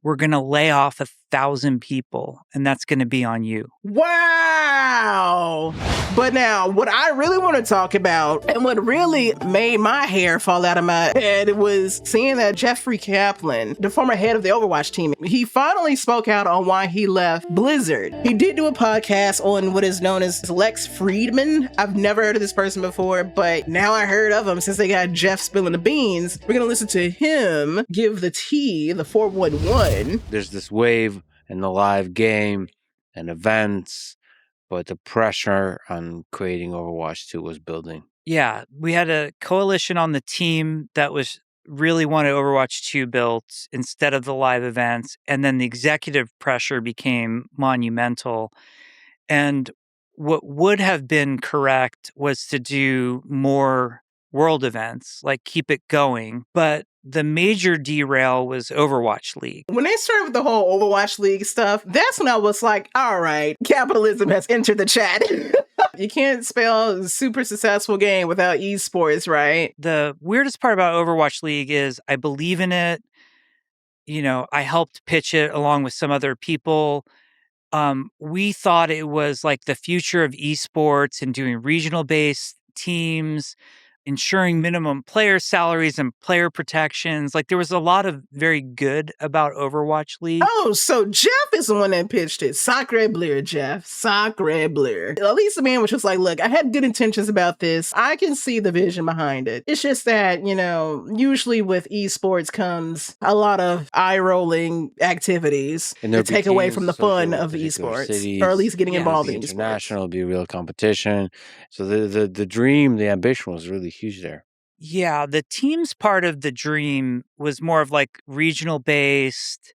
we're going to lay off 1,000 people, and that's going to be on you. Wow. But now, what I really want to talk about, and what really made my hair fall out of my head, was seeing that Jeff Kaplan, the former head of the Overwatch team, he finally spoke out on why he left Blizzard. He did do a podcast on what is known as Lex Fridman. I've never heard of this person before, but now I heard of him since they got Jeff spilling the beans. We're going to listen to him give the tea, the 411. There's this wave in the live game and events, but the pressure on creating Overwatch 2 was building. Yeah, we had a coalition on the team that was really wanted Overwatch 2 built instead of the live events, and then the executive pressure became monumental. And what would have been correct was to do more world events, like keep it going. But the major derail was Overwatch League. When they started with the whole Overwatch League stuff, that's when I was like, all right, capitalism has entered the chat. You can't spell a super successful game without esports, right? The weirdest part about Overwatch League is I believe in it. You know, I helped pitch it along with some other people. We thought it was like the future of esports and doing regional-based teams, ensuring minimum player salaries and player protections. Like, there was a lot of very good about Overwatch League. Oh, so Jeff is the one that pitched it. Sacre bleu, Jeff. Sacre bleu. At least the man was just like, look, I had good intentions about this. I can see the vision behind it. It's just that, you know, usually with esports comes a lot of eye-rolling activities to take away from the fun of esports, cities, or at least getting involved in esports. International will be a real competition. So the dream, the ambition was really huge there. Yeah, the team's part of the dream was more of like regional based,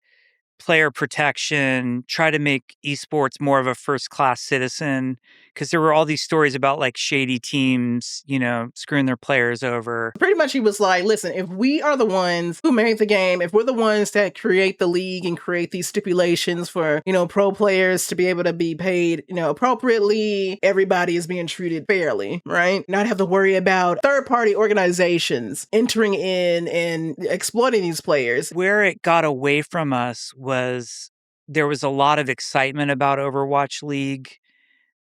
player protection, try to make esports more of a first-class citizen, because there were all these stories about like shady teams, you know, screwing their players over. Pretty much he was like, listen, if we are the ones who make the game, if we're the ones that create the league and create these stipulations for, you know, pro players to be able to be paid, you know, appropriately, everybody is being treated fairly, right? Not have to worry about third-party organizations entering in and exploiting these players. Where it got away from us was there was a lot of excitement about Overwatch League,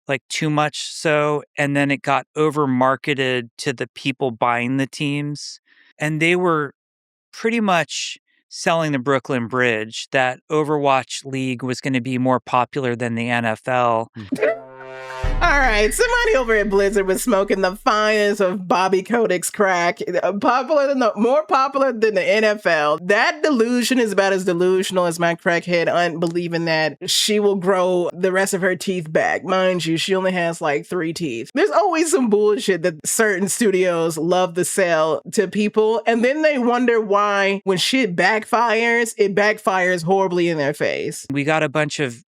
like too much so, and then it got over-marketed to the people buying the teams, and they were pretty much selling the Brooklyn Bridge that Overwatch League was going to be more popular than the NFL. All right, somebody over at Blizzard was smoking the finest of Bobby Kodak's crack, more popular than the NFL. That delusion is about as delusional as my crackhead aunt believing that she will grow the rest of her teeth back. Mind you, she only has like 3 teeth. There's always some bullshit that certain studios love to sell to people, and then they wonder why when shit backfires, it backfires horribly in their face. We got a bunch of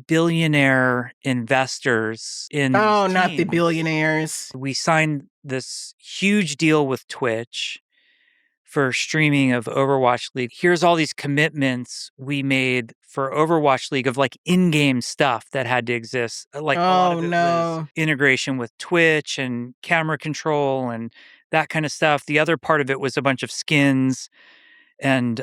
billionaire investors in not the billionaires. We signed this huge deal with Twitch for streaming of Overwatch League. Here's all these commitments we made for Overwatch League of like in-game stuff that had to exist. Like a lot of it was integration with Twitch and camera control and that kind of stuff. The other part of it was a bunch of skins and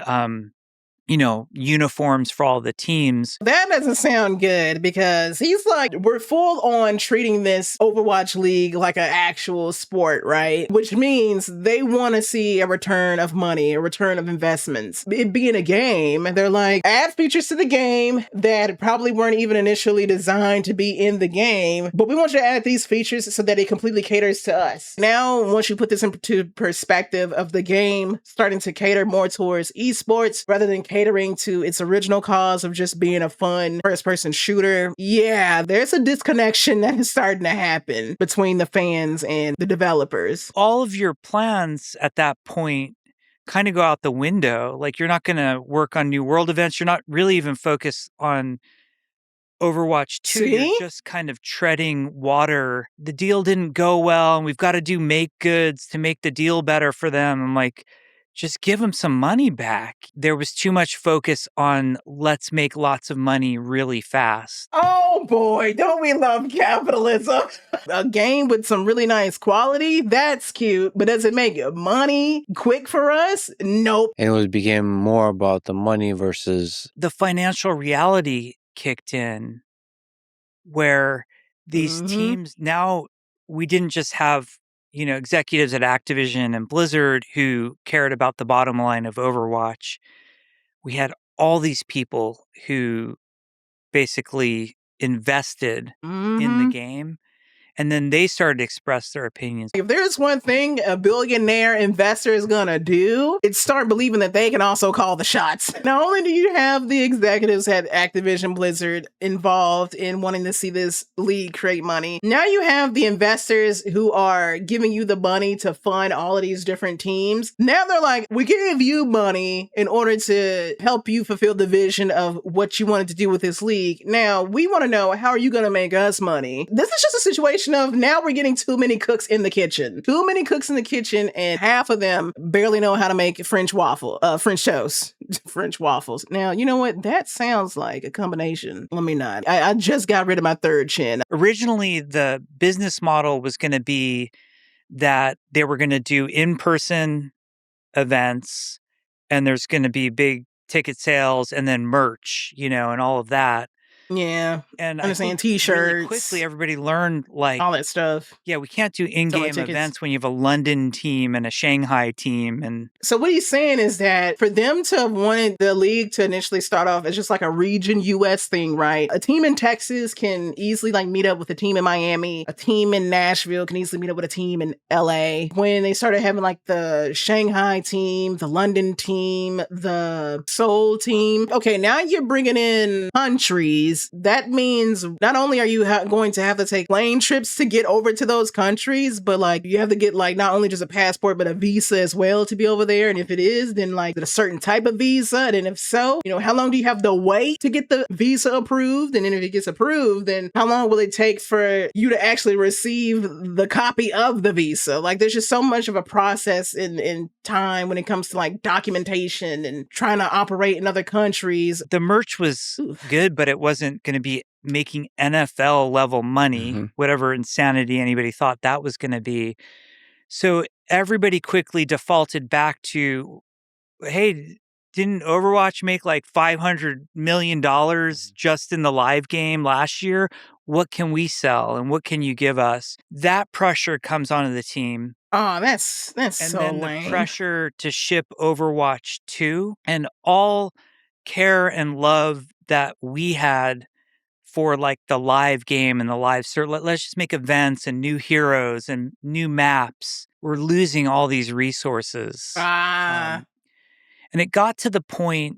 you know, uniforms for all the teams. That doesn't sound good because he's like, we're full on treating this Overwatch League like an actual sport, right? Which means they want to see a return of money, a return of investments. It being a game, they're like, add features to the game that probably weren't even initially designed to be in the game, but we want you to add these features so that it completely caters to us. Now, once you put this into perspective of the game starting to cater more towards esports rather than catering to its original cause of just being a fun first-person shooter, yeah, there's a disconnection that is starting to happen between the fans and the developers. All of your plans at that point kind of go out the window. Like, you're not going to work on new world events. You're not really even focused on Overwatch 2. See? You're just kind of treading water. The deal didn't go well, and we've got to do make goods to make the deal better for them. I'm like, just give them some money back. There was too much focus on let's make lots of money really fast. Oh boy, don't we love capitalism? A game with some really nice quality, that's cute, but does it make money quick for us? Nope. And it became more about the money versus the financial reality kicked in where these teams now, we didn't just have, executives at Activision and Blizzard who cared about the bottom line of Overwatch. We had all these people who basically invested in the game, and then they started to express their opinions. If there's one thing a billionaire investor is gonna do, it's start believing that they can also call the shots. Not only do you have the executives at Activision Blizzard involved in wanting to see this league create money, now you have the investors who are giving you the money to fund all of these different teams. Now they're like, we gave you money in order to help you fulfill the vision of what you wanted to do with this league. Now we want to know, how are you gonna make us money? This is just a situation of now we're getting too many cooks in the kitchen. Too many cooks in the kitchen, and half of them barely know how to make French toast, French waffles. Now, you know what? That sounds like a combination. Let me not. I just got rid of my third chin. Originally, the business model was going to be that they were going to do in-person events, and there's going to be big ticket sales and then merch, and all of that. Yeah. And I understand, think t-shirts. really quickly, everybody learned all that stuff. Yeah, we can't do in-game events when you have a London team and a Shanghai team. And so what he's saying is that for them to have wanted the league to initially start off as just like a region US thing, right? A team in Texas can easily meet up with a team in Miami. A team in Nashville can easily meet up with a team in LA. When they started having the Shanghai team, the London team, the Seoul team. Okay, now you're bringing in countries. That means not only are you going to have to take plane trips to get over to those countries, but you have to get not only just a passport, but a visa as well to be over there. And if it is, then a certain type of visa. And if so, how long do you have to wait to get the visa approved? And then if it gets approved, then how long will it take for you to actually receive the copy of the visa? There's just so much of a process in time when it comes to documentation and trying to operate in other countries. The merch was good, but it wasn't going to be making NFL level money, whatever insanity anybody thought that was going to be. So everybody quickly defaulted back to, hey, didn't Overwatch make $500 million just in the live game last year? What can we sell and what can you give us? That pressure comes onto the team. Oh, that's and so then lame. The pressure to ship Overwatch 2 and all care and love that we had for the live game and the live let's just make events and new heroes and new maps. We're losing all these resources. And it got to the point,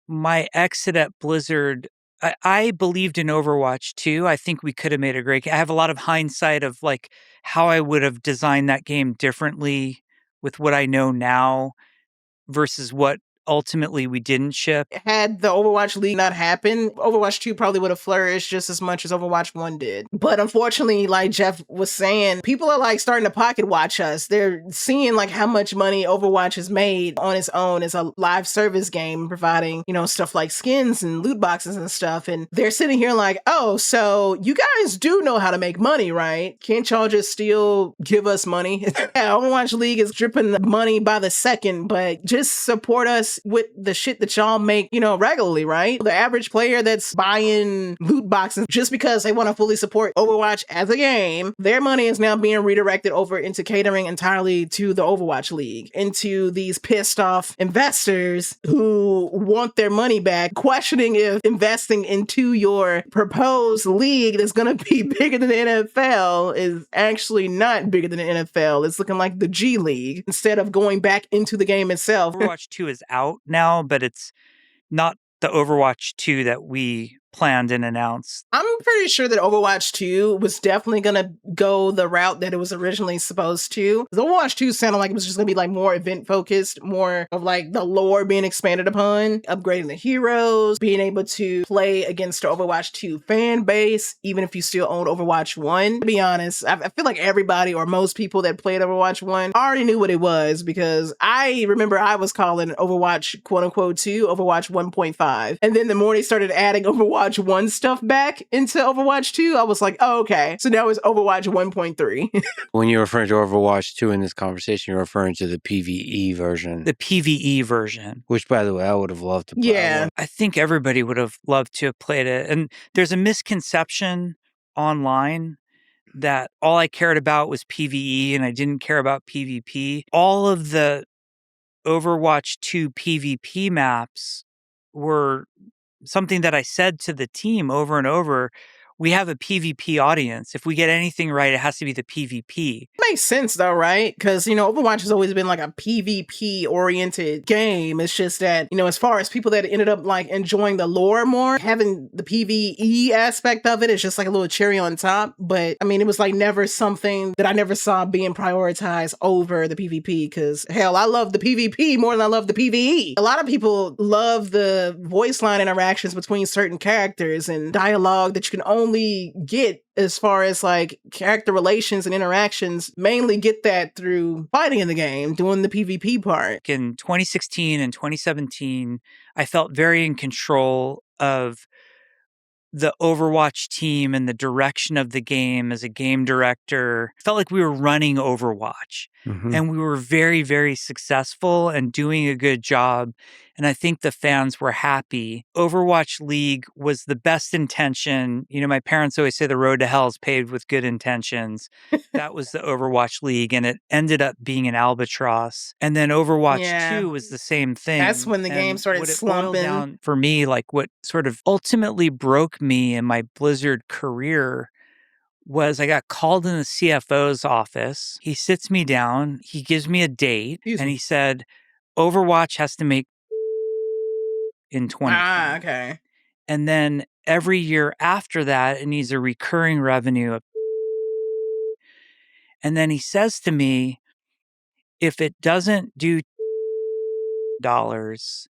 my exit at Blizzard, I believed in Overwatch 2. I think we could have made a great game. I have a lot of hindsight of how I would have designed that game differently with what I know now versus what ultimately we didn't ship. Had the Overwatch League not happened, Overwatch 2 probably would have flourished just as much as Overwatch 1 did. But unfortunately, like Jeff was saying, people are starting to pocket watch us. They're seeing how much money Overwatch has made on its own as a live service game, providing, stuff like skins and loot boxes and stuff. And they're sitting here oh, so you guys do know how to make money, right? Can't y'all just still give us money? Yeah, Overwatch League is dripping the money by the second, but just support us with the shit that y'all make, regularly, right? The average player that's buying loot boxes just because they want to fully support Overwatch as a game, their money is now being redirected over into catering entirely to the Overwatch League, into these pissed off investors who want their money back, questioning if investing into your proposed league that's going to be bigger than the NFL is actually not bigger than the NFL. It's looking like the G League instead of going back into the game itself. Overwatch 2 is out now, but it's not the Overwatch 2 that we planned and announced. I'm pretty sure that Overwatch 2 was definitely going to go the route that it was originally supposed to. The Overwatch 2 sounded like it was just going to be like more event focused, more of like the lore being expanded upon, upgrading the heroes, being able to play against the Overwatch 2 fan base, even if you still own Overwatch 1. To be honest, I feel like everybody or most people that played Overwatch 1 already knew what it was, because I remember I was calling Overwatch quote unquote 2 Overwatch 1.5. And then the more they started adding Overwatch 1 stuff back into Overwatch 2, I was like, oh, okay. So now it's Overwatch 1.3. When you're referring to Overwatch 2 in this conversation, you're referring to the PvE version. The PvE version. Which, by the way, I would have loved to play. Yeah. I think everybody would have loved to have played it. And there's a misconception online that all I cared about was PvE and I didn't care about PvP. All of the Overwatch 2 PvP maps were something that I said to the team over and over. We have a PvP audience. If we get anything right, it has to be the PvP. Makes sense though, right? Because, Overwatch has always been like a PvP oriented game. It's just that, as far as people that ended up like enjoying the lore more, having the PvE aspect of it is just like a little cherry on top. But I mean, it was like never something that I never saw being prioritized over the PvP, because hell, I love the PvP more than I love the PvE. A lot of people love the voice line interactions between certain characters and dialogue that you can only get as far as like character relations and interactions, mainly get that through fighting in the game, doing the PvP part. In 2016 and 2017, I felt very in control of the Overwatch team and the direction of the game as a game director. Felt like we were running Overwatch and we were very, very successful and doing a good job. And I think the fans were happy. Overwatch League was the best intention. My parents always say the road to hell is paved with good intentions. That was the Overwatch League, and it ended up being an albatross. And then Overwatch 2 was the same thing. That's when the game started slumping. Down for me, like what sort of ultimately broke me in my Blizzard career was I got called in the CFO's office. He sits me down, he gives me a date, and he said, Overwatch has to make in 20. Okay. And then every year after that, it needs a recurring revenue. And then he says to me, if it doesn't do dollars,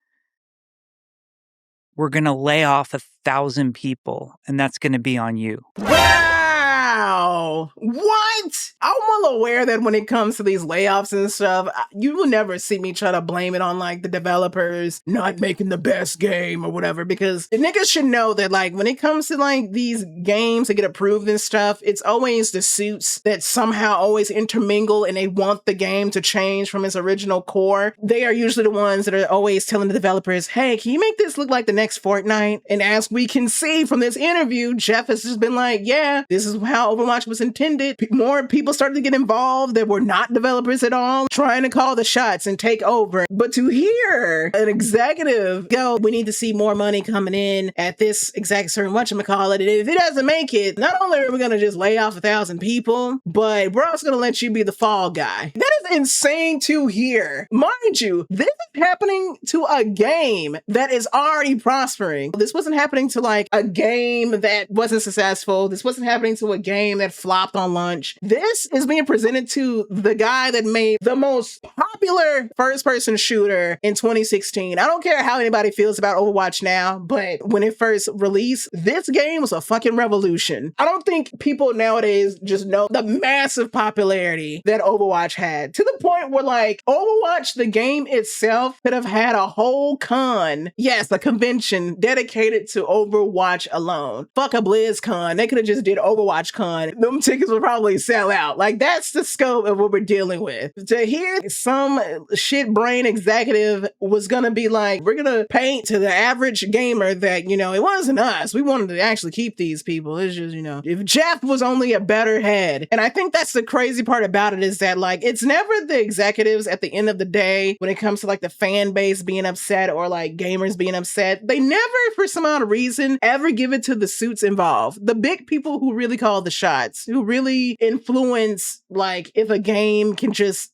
we're going to lay off 1,000 people, and that's going to be on you. Wow. What? I'm well aware that when it comes to these layoffs and stuff, you will never see me try to blame it on like the developers not making the best game or whatever, because the niggas should know that like when it comes to like these games that get approved and stuff, it's always the suits that somehow always intermingle and they want the game to change from its original core. They are usually the ones that are always telling the developers, hey, can you make this look like the next Fortnite? And as we can see from this interview, Jeff has just been like, yeah, this is how Overwatch was intended. More people started to get involved that were not developers at all, trying to call the shots and take over. But to hear an executive go, we need to see more money coming in at this exact certain whatchamacallit, and if it doesn't make it, not only are we going to just lay off 1,000 people, but we're also going to let you be the fall guy. That is insane to hear. Mind you, this is happening to a game that is already prospering. This wasn't happening to like a game that wasn't successful. This wasn't happening to a game that flopped on launch. This is being presented to the guy that made the most popular first-person shooter in 2016. I don't care how anybody feels about Overwatch now, but when it first released, this game was a fucking revolution. I don't think people nowadays just know the massive popularity that Overwatch had, to the point where like Overwatch, the game itself, could have had a whole con. Yes, a convention dedicated to Overwatch alone. Fuck a BlizzCon. They could have just did Overwatch Con. Them tickets would probably sell out. Like, that's the scope of what we're dealing with. To hear some shit brain executive was gonna be like, we're gonna paint to the average gamer that, it wasn't us. We wanted to actually keep these people. It's just, if Jeff was only a better head. And I think that's the crazy part about it, is that like, it's never the executives at the end of the day when it comes to like the fan base being upset or like gamers being upset. They never, for some odd reason, ever give it to the suits involved. The big people who really call the shots. cats who really influence, like, if a game can just,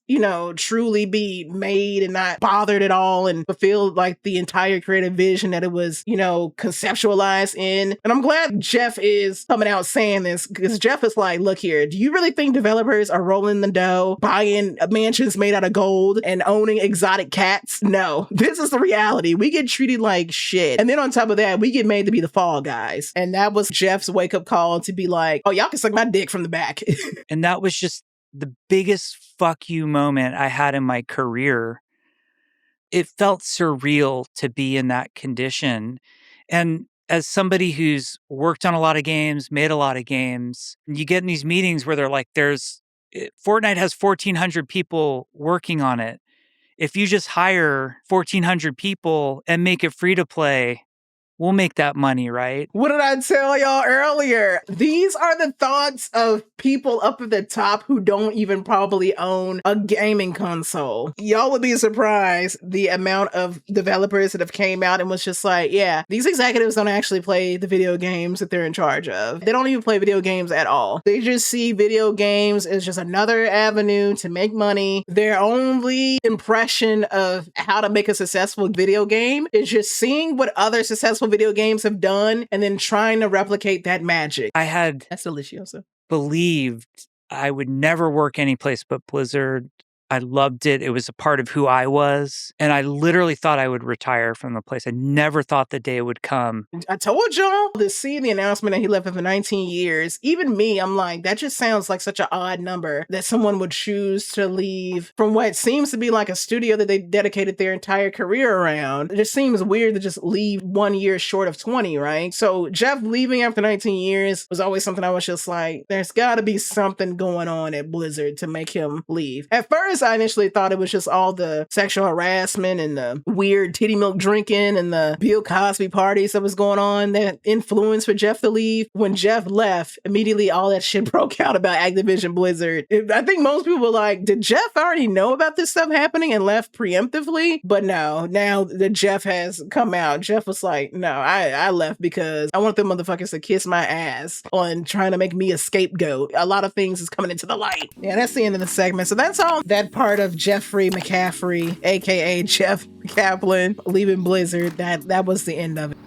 truly be made and not bothered at all and fulfill, like, the entire creative vision that it was, conceptualized in. And I'm glad Jeff is coming out saying this, because Jeff is like, look here, do you really think developers are rolling the dough, buying mansions made out of gold and owning exotic cats? No, this is the reality. We get treated like shit. And then on top of that, we get made to be the fall guys. And that was Jeff's wake up call to be like, oh, y'all can suck my dick from the back. And that was just the biggest fuck you moment I had in my career. It felt surreal to be in that condition. And as somebody who's worked on a lot of games, made a lot of games, you get in these meetings where they're like, Fortnite has 1,400 people working on it. If you just hire 1,400 people and make it free to play, we'll make that money, right? What did I tell y'all earlier? These are the thoughts of people up at the top who don't even probably own a gaming console. Y'all would be surprised the amount of developers that have came out and was just like, yeah, these executives don't actually play the video games that they're in charge of. They don't even play video games at all. They just see video games as just another avenue to make money. Their only impression of how to make a successful video game is just seeing what other successful video games have done and then trying to replicate that magic. That's delicioso. Believed I would never work any place but Blizzard. I loved it. It was a part of who I was. And I literally thought I would retire from the place. I never thought the day would come. I told y'all to see the announcement that he left for 19 years. Even me, I'm like, that just sounds like such an odd number that someone would choose to leave from what seems to be like a studio that they dedicated their entire career around. It just seems weird to just leave 1 year short of 20, right? So Jeff leaving after 19 years was always something I was just like, there's got to be something going on at Blizzard to make him leave. At first, I initially thought it was just all the sexual harassment and the weird titty milk drinking and the Bill Cosby parties that was going on that influenced for Jeff to leave. When Jeff left, immediately all that shit broke out about Activision Blizzard. I think most people were like, did Jeff already know about this stuff happening and left preemptively? But no, now that Jeff has come out, Jeff was like, no, I left because I want them motherfuckers to kiss my ass on trying to make me a scapegoat. A lot of things is coming into the light. Yeah, that's the end of the segment. So that's all that part of Jeffrey McCaffrey, aka Jeff Kaplan, leaving Blizzard. That was the end of it.